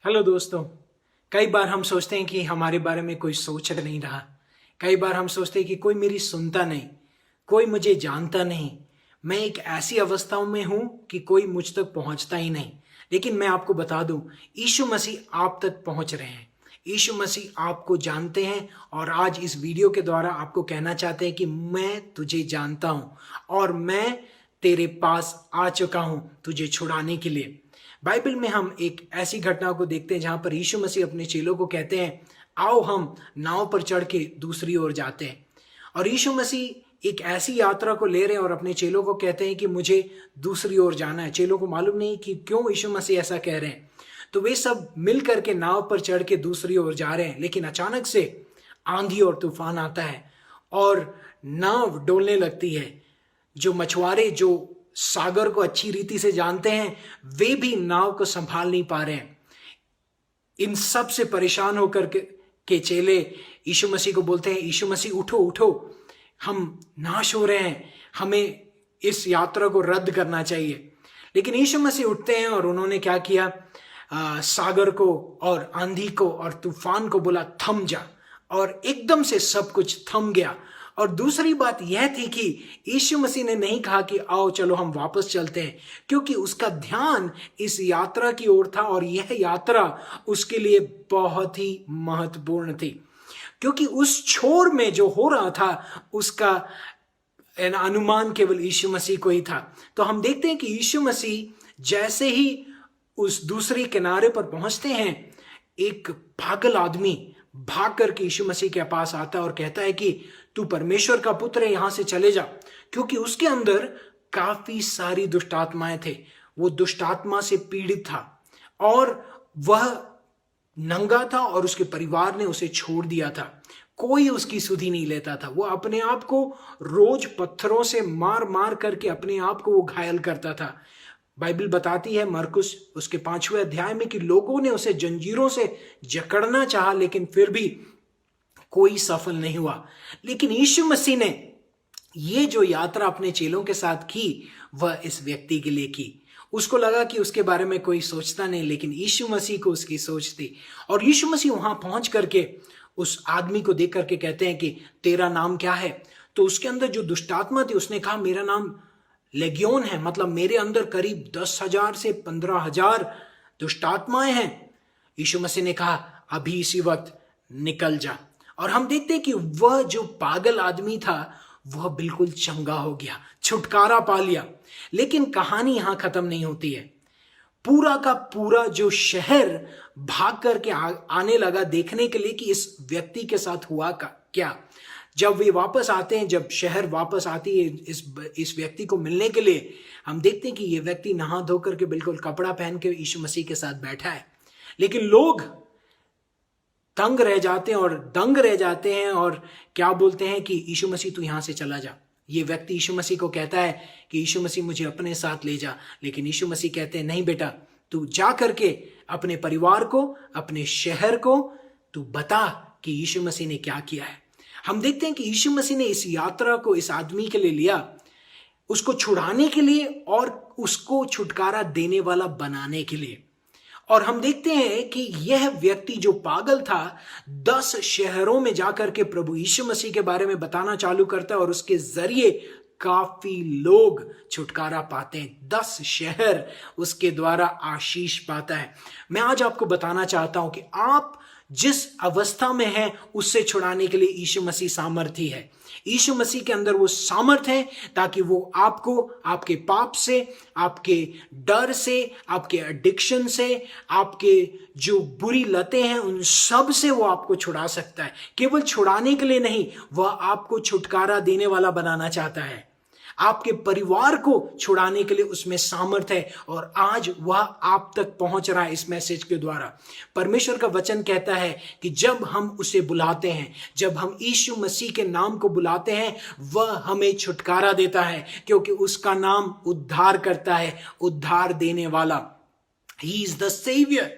Hello दोस्तों। कई बार हम सोचते हैं कि हमारे बारे में कोई सोच नहीं रहा। कई बार हम सोचते हैं कि कोई मेरी सुनता नहीं, कोई मुझे जानता नहीं। मैं एक ऐसी अवस्थाओं में हूं कि कोई मुझ तक पहुंचता ही नहीं। लेकिन मैं आपको बता दूं, यीशु मसीह आप तक पहुंच रहे हैं। यीशु मसीह आपको जानते हैं और आज इस वीडियो के द्वारा आपको कहना चाहते हैं कि मैं तुझे जानता हूं और मैं तेरे पास आ चुका हूं तुझे छुड़ाने के लिए। बाइबल में हम एक ऐसी घटना को देखते हैं जहां पर यीशु मसीह अपने चेलों को कहते हैं, आओ हम नाव पर चढ़ के दूसरी ओर जाते हैं। और यीशु मसीह एक ऐसी यात्रा को ले रहे हैं और अपने चेलों को कहते हैं कि मुझे दूसरी ओर जाना है। चेलों को मालूम नहीं कि क्यों यीशु मसीह ऐसा कह रहे हैं, तो वे सब मिल करके नाव पर चढ़ के दूसरी ओर जा रहे हैं। लेकिन अचानक से आंधी और तूफान आता है और नाव डोलने लगती है। जो मछुआरे जो सागर को अच्छी रीति से जानते हैं, वे भी नाव को संभाल नहीं पा रहे हैं। इन सब से परेशान होकर के चेले यीशु मसीह को बोलते हैं, यीशु मसीह उठो उठो, हम नाश हो रहे हैं, हमें इस यात्रा को रद्द करना चाहिए। लेकिन यीशु मसीह उठते हैं और उन्होंने क्या किया, सागर को और आंधी को और तूफान को बोला थम जा, और एकदम से सब कुछ थम गया। और दूसरी बात यह थी कि यीशु मसीह ने नहीं कहा कि आओ चलो हम वापस चलते हैं, क्योंकि उसका ध्यान इस यात्रा की ओर था और यह यात्रा उसके लिए बहुत ही महत्वपूर्ण थी। क्योंकि उस छोर में जो हो रहा था उसका अनुमान केवल यीशु मसीह को ही था। तो हम देखते हैं कि यीशु मसीह जैसे ही उस दूसरी किनारे पर पहुंचते हैं, एक पागल आदमी भाग करके यीशु मसीह के पास आता है और कहता है कि तू परमेश्वर का पुत्र है, यहां से चले जा। क्योंकि उसके अंदर काफी सारी दुष्ट आत्माएं थे। वो दुष्ट आत्मा से पीड़ित था और वह नंगा था और उसके परिवार ने उसे छोड़ दिया था। कोई उसकी सुधि नहीं लेता था। वो अपने आप को रोज पत्थरों से मार मार करके अपने आप को वो घायल करता था। बाइबल बताती है मरकुस उसके 5वें अध्याय में कि लोगों ने उसे जंजीरों से जकड़ना चाहा, लेकिन फिर भी कोई सफल नहीं हुआ। लेकिन यीशु मसीह ने ये जो यात्रा अपने चेलों के साथ की, वह इस व्यक्ति के लिए की। उसको लगा कि उसके बारे में कोई सोचता नहीं, लेकिन यीशु मसीह को उसकी सोच थी। और यीशु मसीह वहां पहुंच करके उस आदमी को देख करके कहते हैं कि तेरा नाम क्या है। तो उसके अंदर जो दुष्टात्मा थी उसने कहा मेरा नाम लेगियोन है, मतलब मेरे अंदर करीब 10,000 से 15,000 दुष्टात्माएं हैं। यीशु मसीह ने कहा अभी इसी वक्त निकल जा। और हम देखते हैं कि वह जो पागल आदमी था वह बिल्कुल चंगा हो गया, छुटकारा पा लिया। लेकिन कहानी यहां खत्म नहीं होती है। पूरा का पूरा जो शहर भाग करके आने लगा देखने के लिए कि इस व्यक्ति के साथ हुआ क्या। जब वे वापस आते हैं, जब शहर वापस आती है इस व्यक्ति को मिलने के लिए, हम देखते हैं कि यह व्यक्ति नहा धो करके बिल्कुल कपड़ा पहन के यीशु मसीह के साथ बैठा है। लेकिन लोग तंग रह जाते हैं और दंग रह जाते हैं और क्या बोलते हैं कि यीशु मसीह तू यहां से चला जा। ये व्यक्ति यीशु मसीह को कहता है कि यीशु मसीह मुझे अपने साथ ले जा। लेकिन यीशु मसीह कहते हैं नहीं बेटा, तू जा करके अपने परिवार को, अपने शहर को तू बता कि यीशु मसीह ने क्या किया है। हम देखते हैं कि यीशु मसीह ने इस यात्रा को इस आदमी के लिए लिया, उसको छुड़ाने के लिए और उसको छुटकारा देने वाला बनाने के लिए। और हम देखते हैं कि यह व्यक्ति जो पागल था 10 शहरों में जाकर के प्रभु यीशु मसीह के बारे में बताना चालू करता है और उसके जरिए काफी लोग छुटकारा पाते हैं। 10 शहर उसके द्वारा आशीष पाता है। मैं आज आपको बताना चाहता हूं कि आप जिस अवस्था में हैं उससे छुड़ाने के लिए यीशु मसीह सामर्थी है। यीशु मसीह के अंदर वो सामर्थ है ताकि वो आपको आपके पाप से, आपके डर से, आपके एडिक्शन से, आपके जो बुरी लतें हैं उन सब से वो आपको छुड़ा सकता है। केवल छुड़ाने के लिए नहीं, वह आपको छुटकारा देने वाला बनाना चाहता है। आपके परिवार को छुड़ाने के लिए उसमें सामर्थ है और आज वह आप तक पहुंच रहा है इस मैसेज के द्वारा। परमेश्वर का वचन कहता है कि जब हम उसे बुलाते हैं, जब हम यीशु मसीह के नाम को बुलाते हैं, वह हमें छुटकारा देता है, क्योंकि उसका नाम उद्धार करता है, उद्धार देने वाला। He is the saviour.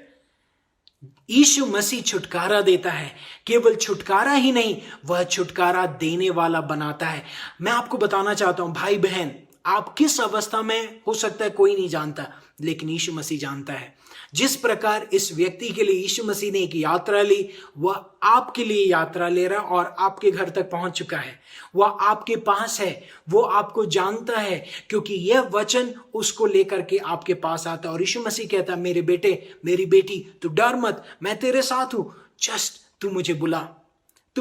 यीशु मसीह छुटकारा देता है। केवल छुटकारा ही नहीं, वह छुटकारा देने वाला बनाता है। मैं आपको बताना चाहता हूं भाई बहन, आप किस अवस्था में हो सकता है कोई नहीं जानता, लेकिन यीशु मसीह जानता है। जिस प्रकार इस व्यक्ति के लिए यीशु मसीह ने एक यात्रा ली, वह आपके लिए यात्रा ले रहा और आपके घर तक पहुंच चुका है। वह आपके पास है, वो आपको जानता है, क्योंकि यह वचन उसको लेकर के आपके पास आता है। और यीशु मसीह कहता है, मेरे बेटे, मेरी बेटी, तू डर मत, मैं तेरे साथ हूं। जस्ट तू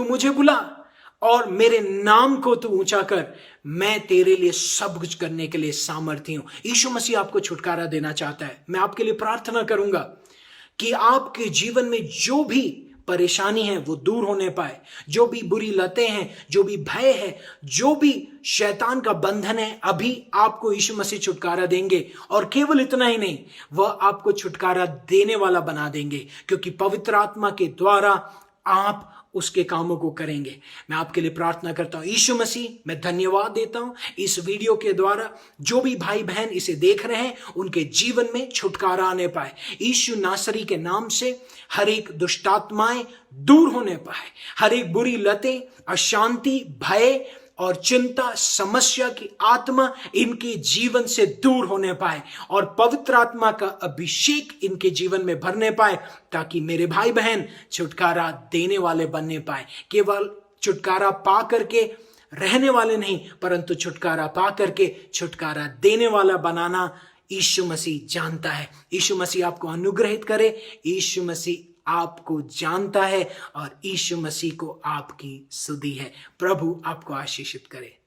मुझे बुला और मेरे नाम को तू ऊंचा कर, मैं तेरे लिए सब कुछ करने के लिए सामर्थ्य हूं। यीशु मसीह आपको छुटकारा देना चाहता है। मैं आपके लिए प्रार्थना करूंगा कि आपके जीवन में जो भी परेशानी है वो दूर होने पाए, जो भी बुरी लतें हैं, जो भी भय है, जो भी शैतान का बंधन है, अभी आपको यीशु मसीह छुटकारा देंगे। और केवल इतना ही नहीं, वह आपको छुटकारा देने वाला बना देंगे, क्योंकि पवित्र आत्मा के द्वारा आप उसके कामों को करेंगे। मैं आपके लिए प्रार्थना करता हूं। यीशु मसीह, मैं धन्यवाद देता हूं इस वीडियो के द्वारा जो भी भाई बहन इसे देख रहे हैं, उनके जीवन में छुटकारा आने पाए। यीशु नासरी के नाम से हर एक दुष्टात्माएं दूर होने पाए, हर एक बुरी लतें, अशांति, भय और चिंता, समस्या की आत्मा इनके जीवन से दूर होने पाए और पवित्र आत्मा का अभिषेक इनके जीवन में भरने पाए, ताकि मेरे भाई बहन छुटकारा देने वाले बनने पाए। केवल छुटकारा पा करके रहने वाले नहीं, परंतु छुटकारा पा करके छुटकारा देने वाला बनाना यीशु मसीह जानता है। यीशु मसीह आपको अनुग्रहित करे। यीशु मसीह आपको जानता है और यीशु मसीह को आपकी सुधि है। प्रभु आपको आशीषित करे।